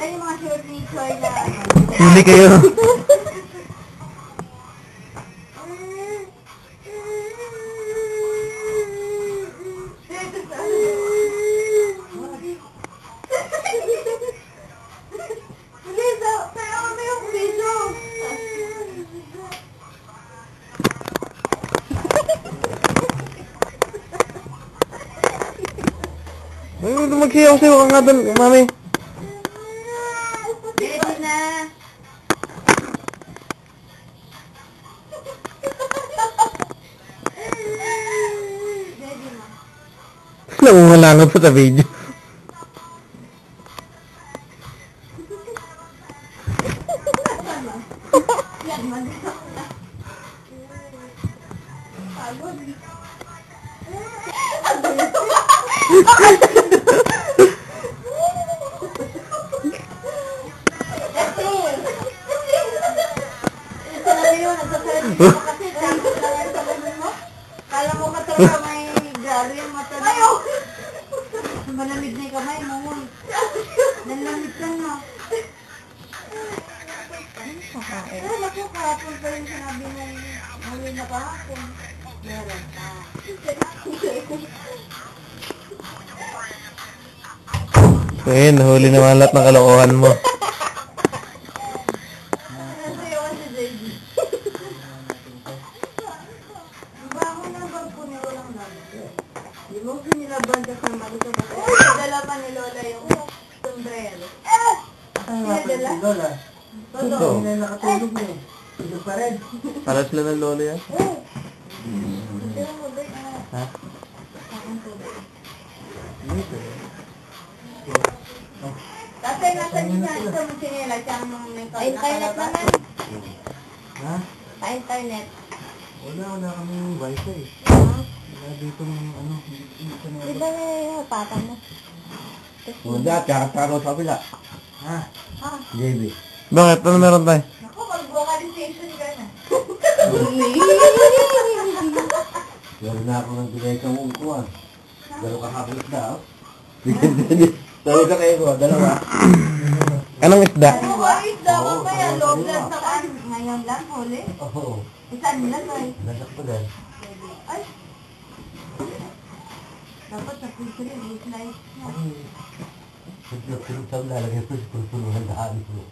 yung mga short ni Choi na Huli kayo. Magsiyaw-siyaw ka nga doon, mami. ready na. Ready na. Nangungalangot pa sa video. Yan, mag-isa ko na. Pagod. Kala mo ka talaga may gari yung mata na. Malamig na yung kamay mo. Nalamig ka na. Naku, kahapon pa yung sinabi mo. Huli na kahapon. Meron pa. So yun, nahuli naman lahat ng kalokohan mo. Di mo sinilaban ka sa malito ba? Dala pa ni Lola yung sombrero. Dala? Lola. Todo. Hindi na nakatulog na eh. Tulog pa rin. Para sila ng lolo yan. Ha? Tatay, nasa niya ito mo sinila siyang internet naman. Ha? Sa internet. Wala kami wifi eh. Wala dito ng ano. Di ba na yung papa mo? Wala, kakataro sa kabila. Ha? Ha? JB. Bakit? Ano meron tayo? Naku, mag-vocalization ka na. Meron na ako ng binay kang ungkuhan. Dalawa kakakulit na oh. Dalawa ka kayo ko, dalawa. Anong isda? Ano ba? Isda ka ba yan? Loob lang sa kan. Ngayon lang, huli. Oo. Isang lang ay. Nasak pa din. Ay. Dapat sa pulsuri, i-slice na. Pinag-pinag lalagay ko sa pulpunuhan daan ko.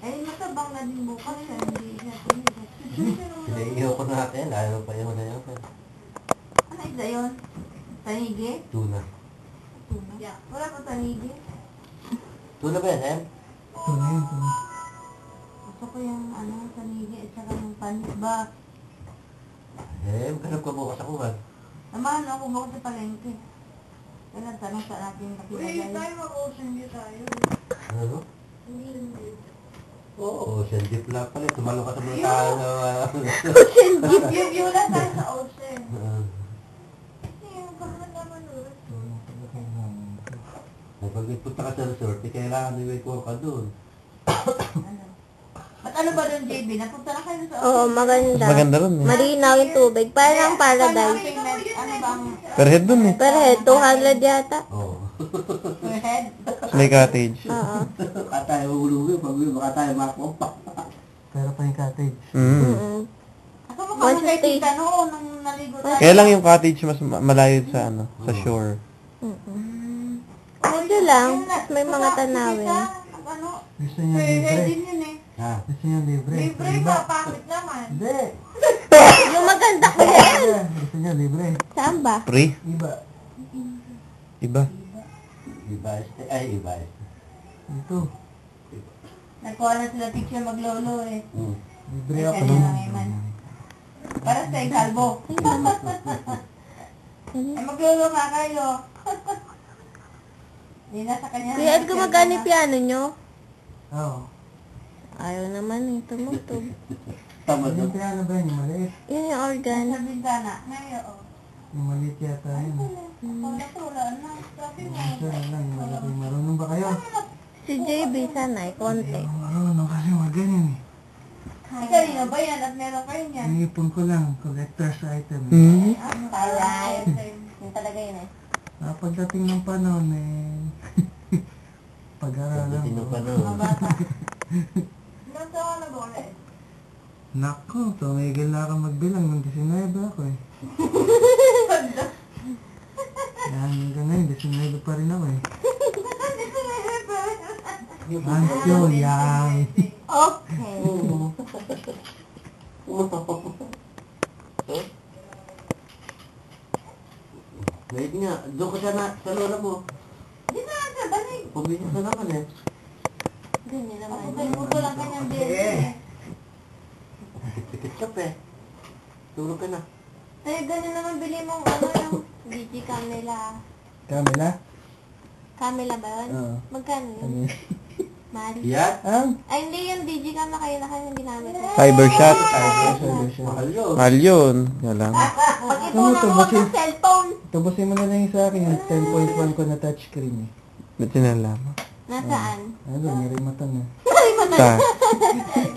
Ay, matabang na din bukas. Hindi natin. Pinaiihaw ko natin, lalo pa yun na yun. Ano isda yun? Tanigi? Tuna. Tuna. Wala pa tanigi. Tuna ba yan, Em? Tuna yun, tuna. Gusto ko yung tanigi at saka yung panis ba? Em, kanap ka bukas ako ba? Naman ako bukas sa palengke. Kailan tanong sa ating nakilagay. Uy, tayo mag-ocean view tayo. Ano? Hindi. Oo, ocean jeep lang pala. Tumalo ka sa mga tao na... Ocean view lang tayo sa ocean. Yung kahit naman ulit. Pag punta ka sa resort, kailangan may kuha ka doon. Ano? Ba't ano ba doon, JB? Napunta na kayo sa Oo, maganda. Maganda ron eh. Malinaw yung tubig. Parang paradise. Ano bang Per head dun eh. Per head, 200 yata. Oo. per head? Snake cottage. Oo. Baka tayo mahulugin, pag baka tayo makakompak. Pero pa yung cottage. Mm. Ako mukha mo kay tita noon nung naligo tayo. Kaya lang yung cottage mas malayo sa sa shore. Medyo lang. May mga tanawin. Ano? Gusto niya Per head libre. din yun eh. Ha? Gusto niya libre. Libre ba? Pangit naman. Hindi. Yung maganda ko yan. Gusto niya libre. Saan ba? Free? Iba. Iba? Iba. Ay, iba. Ito. Nagkuha na sila picture maglolo eh. Libre Ay, ako. kanina lang iman. Para sa kalbo. Ay, maglolo nga kayo. Hindi na sa kanya. Kuya, gumagana yung piano nyo? Oo. Ayaw naman eh. Tumutog. Tama yung piano ba yun? Yung maliit? Yun yung organ. Sa bintana. Ngayon, oh. Yung maliit yata yun. Wala po, wala na. Sabi mo. Ito na lang, yung malaki. Marunong ba kayo? Si JB sanay, konti. Marunong kasi mga ganyan eh. Kanino ba yan at meron kayo niyan? Inipon ko lang, collector's item. Hmm? Alright. Yun talaga yun eh. Pagdating ng panahon pag-aralan ko. Mga bata. Ilan taon na ba ulit? Nako, tumigil na ako magbilang ng 19 ako eh. Yan, hanggang ngayon, 19 pa rin ako eh. Ansyo, yan. Okay. Wait nga, doon ka sana sa lola mo. Di na, sa banig. Pabili ka naman eh. Ganyan naman. Ako kay puto lang kanyang bebe. Tikit ka pa eh. Tulog ka na. Tayo ganyan naman bili mong ano yung DG Camila. Camila? Camila ba yun? Oo. Magkano yun? Mahal. Yan? Ay, hindi yung DG Cam na kayo na kayo yung ginamit. Fiber shot. Mahal yun. Mahal yun. Yan lang. Pag ipunan mo ng cellphone. Tubusin mo na lang yung sa akin, yung 10.1 ko na touchscreen eh. Ba't sinalaman? Nasaan? Ano, narimatan na. Sa?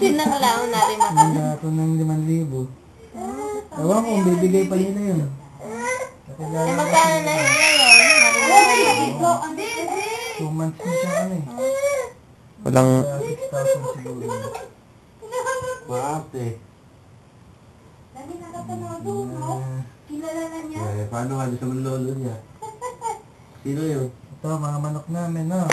Sinanglaw na rin ako. Nanda ako ng 5,000. Ewan ko, bibigay pa nila yun. Eh, magkano na yun ngayon? Ito, hindi, hindi. 2 months na siya ano eh. Walang... 6,000 siguro. Maate. Lagi nakapanood doon, no? Kilala na niya. Paano nga sa mga lolo niya? Sino yun? Ito, mga manok namin, no?